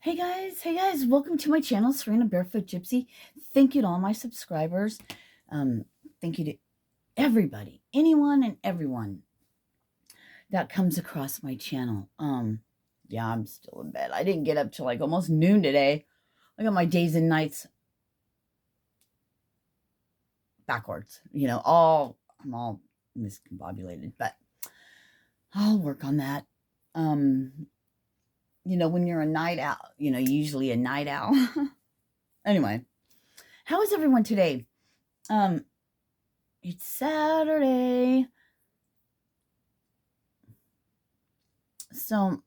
Hey guys, welcome to my channel, Sirena Barefoot Gypsy. Thank you to all my subscribers. Thank you to everybody, anyone and everyone that comes across my channel. Yeah, I'm still in bed. I didn't get up till like almost noon today. I got my days and nights backwards, I'm all miscombobulated, but I'll work on that. When you're a night owl, usually a night owl. Anyway, how is everyone today? It's Saturday. So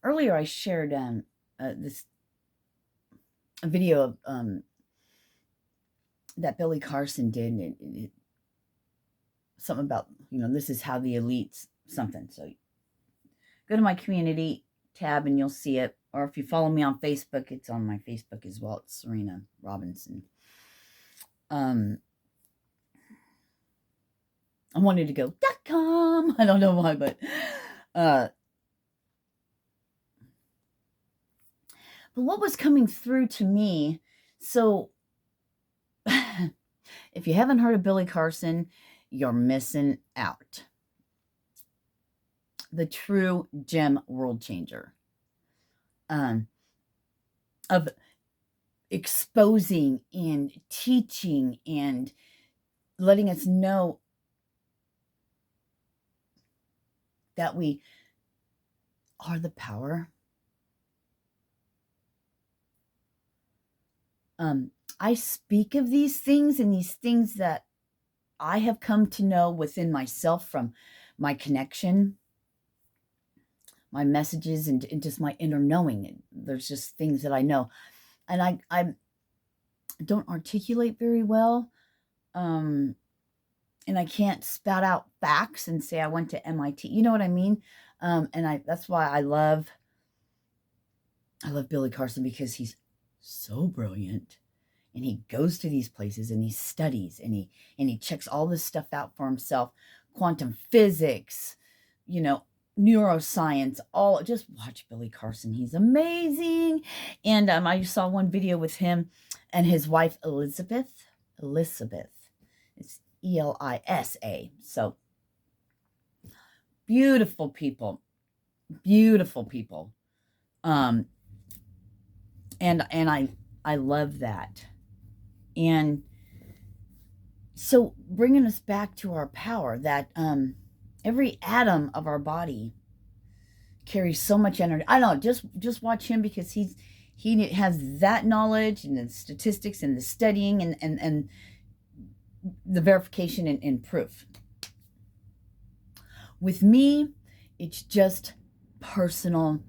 earlier I shared this a video of that Billy Carson did. Something about, this is how the elites something. So go to my community tab and you'll see it. Or if you follow me on Facebook, it's on my Facebook as well. It's Serena Robinson. I wanted to go .com. I don't know why, but what was coming through to me, so if you haven't heard of Billy Carson, you're missing out. The true gem world changer of exposing and teaching and letting us know that we are the power. I speak of these things and these things that I have come to know within myself from my connection, my messages, and just my inner knowing. There's just things that I know. And I don't articulate very well. And I can't spout out facts and say I went to MIT. You know what I mean? That's why I love Billy Carson, because he's so brilliant. And he goes to these places and he studies and he checks all this stuff out for himself. Quantum physics, neuroscience, all. Just watch Billy Carson. He's amazing. And I saw one video with him and his wife, Elizabeth. It's Elisa. So beautiful people. And I love that. And so bringing us back to our power, that every atom of our body carries so much energy. I don't know, just watch him, because he has that knowledge and the statistics and the studying and the verification and proof. With me, it's just personal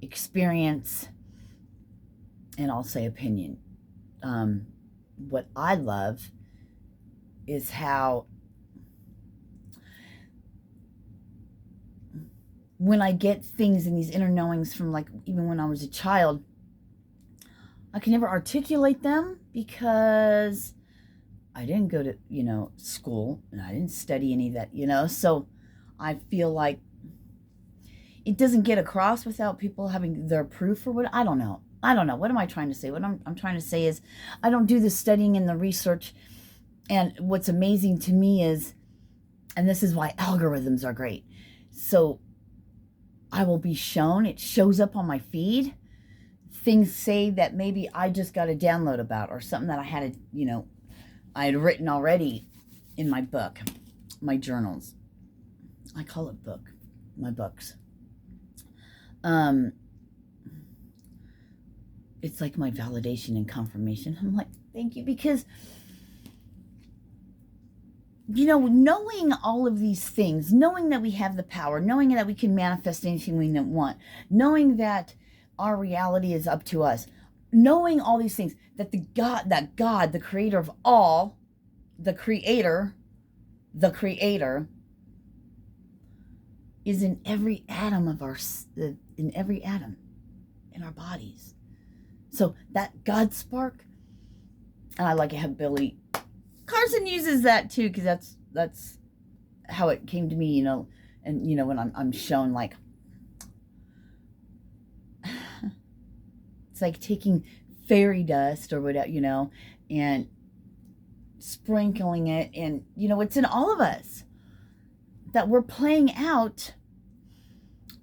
experience, and I'll say opinion. What I love is how when I get things in these inner knowings from, like, even when I was a child, I can never articulate them because I didn't go to, school, and I didn't study any of that, so I feel like it doesn't get across without people having their proof or what. I don't know. What am I trying to say? What I'm trying to say is I don't do the studying and the research. And what's amazing to me is, and this is why algorithms are great. So I will be shown, it shows up on my feed, things say that maybe I just got a download about, or something that I had, I had written already in my book, my journals. I call it book, my books. It's like my validation and confirmation. I'm like, thank you, because, knowing all of these things, knowing that we have the power, knowing that we can manifest anything we want, knowing that our reality is up to us, knowing all these things, that God, the creator of all, the creator is in every atom of in our bodies. So that God spark, and I like how Billy Carson uses that too, because that's how it came to me, and when I'm shown, like, It's like taking fairy dust or whatever, and sprinkling it. And, it's in all of us that we're playing out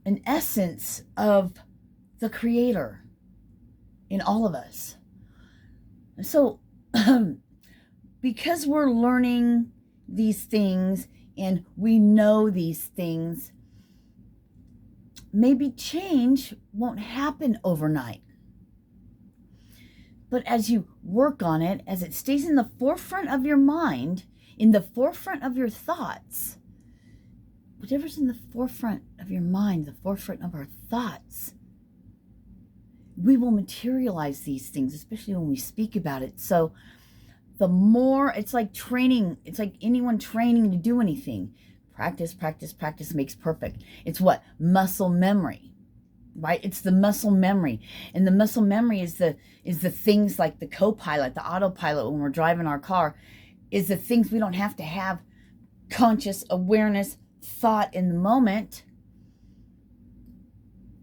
an essence of the Creator in all of us. So, because we're learning these things and we know these things, maybe change won't happen overnight. But as you work on it, as it stays in the forefront of your mind, in the forefront of your thoughts, whatever's in the forefront of your mind, the forefront of our thoughts, we will materialize these things, especially when we speak about it. So the more, it's like training, it's like anyone training to do anything. Practice, practice, practice makes perfect. It's what? Muscle memory, right? It's the muscle memory. And the muscle memory is the things like the co-pilot, the autopilot when we're driving our car, is the things we don't have to have conscious awareness, thought in the moment.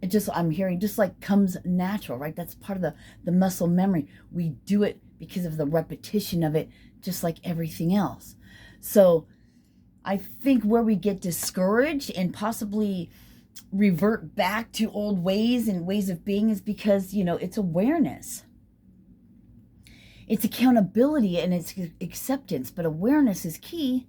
It just, I'm hearing, just like comes natural, right? That's part of the muscle memory. We do it because of the repetition of it, just like everything else. So I think where we get discouraged and possibly revert back to old ways and ways of being is because, it's awareness. It's accountability and it's acceptance, but awareness is key.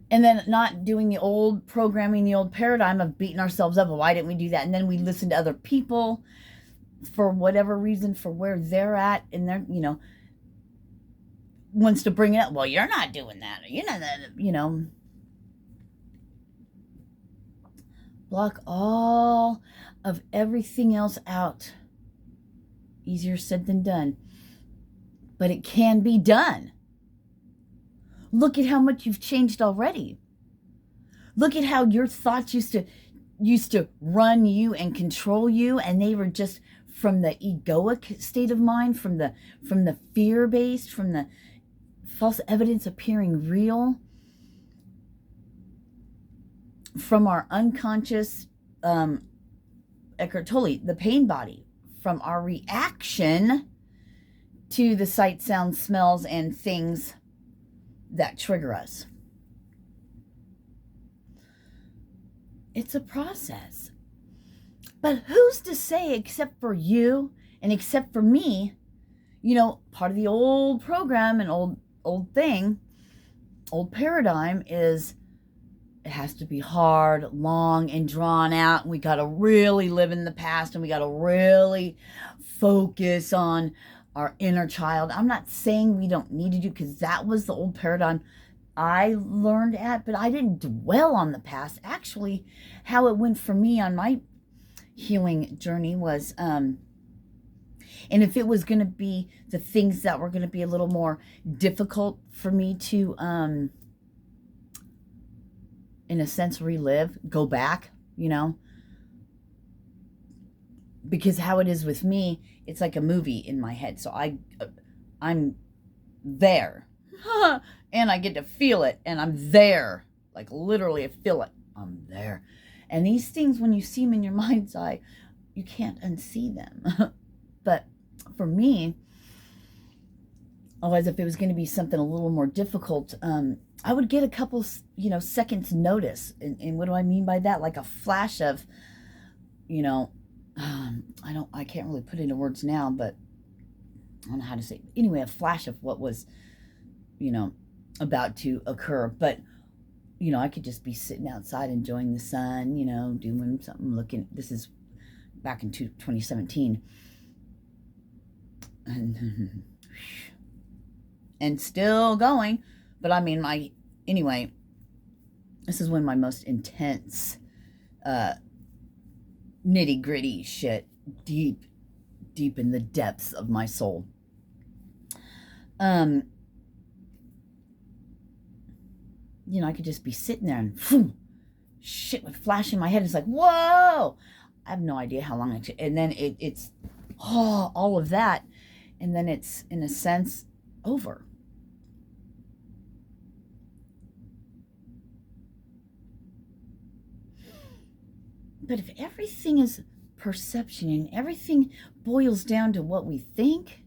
And then not doing the old programming, the old paradigm of beating ourselves up. Well, why didn't we do that? And then we listen to other people for whatever reason, for where they're at. And they're, wants to bring it up. Well, you're not doing that. That, block all of everything else out. Easier said than done. But it can be done. Look at how much you've changed already. Look at how your thoughts used to run you and control you, and they were just from the egoic state of mind, from the fear-based, from the false evidence appearing real, from our unconscious Eckhart Tolle, the pain body, from our reaction to the sight, sounds, smells, and things that trigger us. It's a process. But who's to say, except for you and except for me, part of the old program and old thing, old paradigm is it has to be hard, long, and drawn out. And we got to really live in the past, and we got to really focus on our inner child. I'm not saying we don't need to do, because that was the old paradigm I learned at, but I didn't dwell on the past. Actually, how it went for me on my healing journey was, and if it was going to be the things that were going to be a little more difficult for me to, in a sense, relive, go back, because how it is with me, it's like a movie in my head. So I'm there and I get to feel it, and I'm there, like literally I feel it. I'm there. And these things, when you see them in your mind's eye, you can't unsee them. But for me, otherwise, if it was going to be something a little more difficult, I would get a couple, seconds notice. And what do I mean by that? Like a flash of, I can't really put it into words now, but I don't know how to say it. Anyway, a flash of what was, about to occur. But, I could just be sitting outside enjoying the sun, doing something, looking. This is back in 2017. And still going. But I mean, anyway, this is when my most intense, nitty gritty shit, deep in the depths of my soul. I could just be sitting there and shit would flash in my head. It's like, whoa! I have no idea how long and then it's all of that, and then it's, in a sense, over. But if everything is perception, and everything boils down to what we think.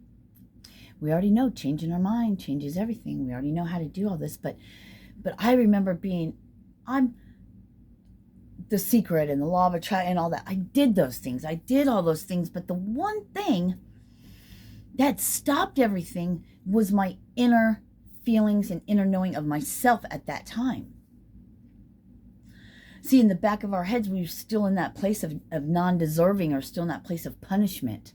We already know changing our mind changes everything. We already know how to do all this, but I remember I'm The Secret and the Law of Attraction and all that. I did those things. I did all those things, but the one thing that stopped everything was my inner feelings and inner knowing of myself at that time. See, in the back of our heads, we were still in that place of non-deserving, or still in that place of punishment.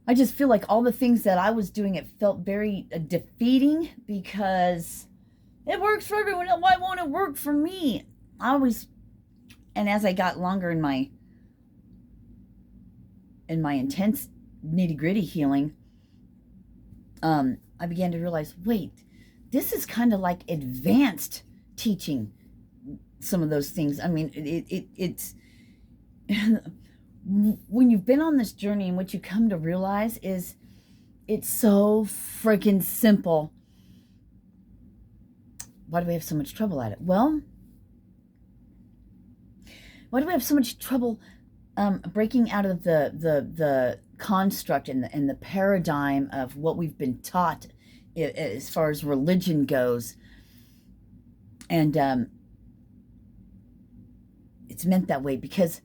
I just feel like all the things that I was doing, it felt very defeating, because it works for everyone. Why won't it work for me? And as I got longer in my intense nitty-gritty healing, I began to realize, wait, this is kind of like advanced teaching some of those things. I mean, it's when you've been on this journey, and what you come to realize is it's so freaking simple. Why do we have so much trouble at it? Well, why do we have so much trouble breaking out of the construct and the paradigm of what we've been taught as far as religion goes? And it's meant that way because,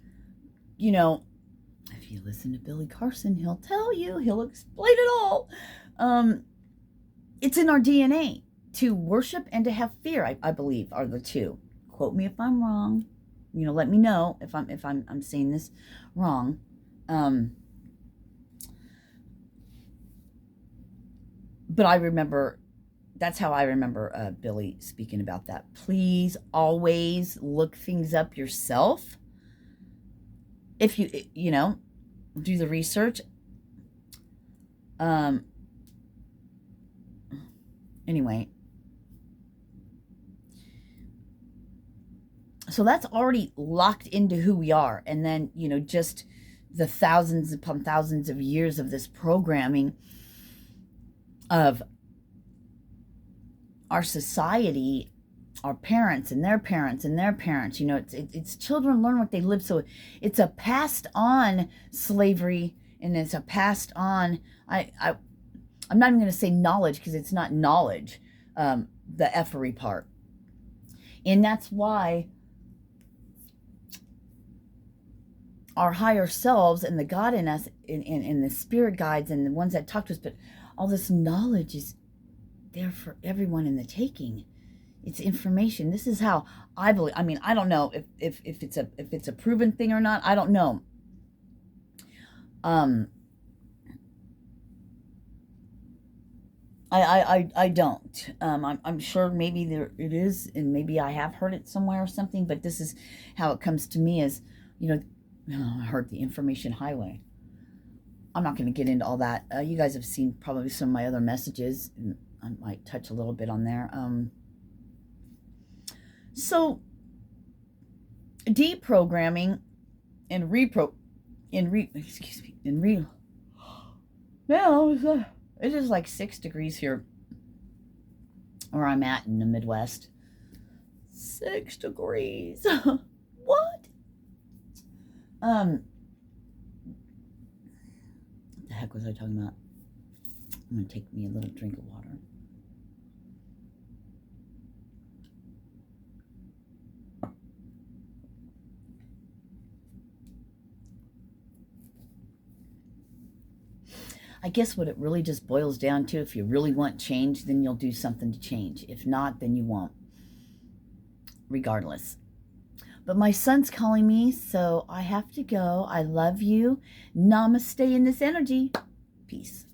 if you listen to Billy Carson, he'll tell you, he'll explain it all. It's in our DNA to worship and to have fear, I believe, are the two. Quote me if I'm wrong. Let me know if I'm saying this wrong. But I remember, that's how I remember Billy speaking about that. Please always look things up yourself. If you do the research. Anyway. So that's already locked into who we are. And then, just the thousands upon thousands of years of this programming of our society, our parents and their parents and their parents. It's children learn what they live. So it's a passed on slavery, and it's a passed on, I'm not even going to say knowledge, because it's not knowledge, the effery part. And that's why our higher selves and the God in us, and the spirit guides and the ones that talk to us, but all this knowledge is there for everyone in the taking. It's information. This is how I believe. I mean, I don't know if it's a proven thing or not. I don't know. I don't. I'm sure maybe there it is, and maybe I have heard it somewhere or something. But this is how it comes to me: is I heard the information highway. I'm not going to get into all that. You guys have seen probably some of my other messages, and I might touch a little bit on there. So deprogramming and now it is like 6 degrees here where I'm at in the Midwest. 6 degrees. What? What the heck was I talking about? I'm going to take me a little drink of water. I guess what it really just boils down to, if you really want change, then you'll do something to change. If not, then you won't. Regardless. But my son's calling me, so I have to go. I love you. Namaste in this energy. Peace.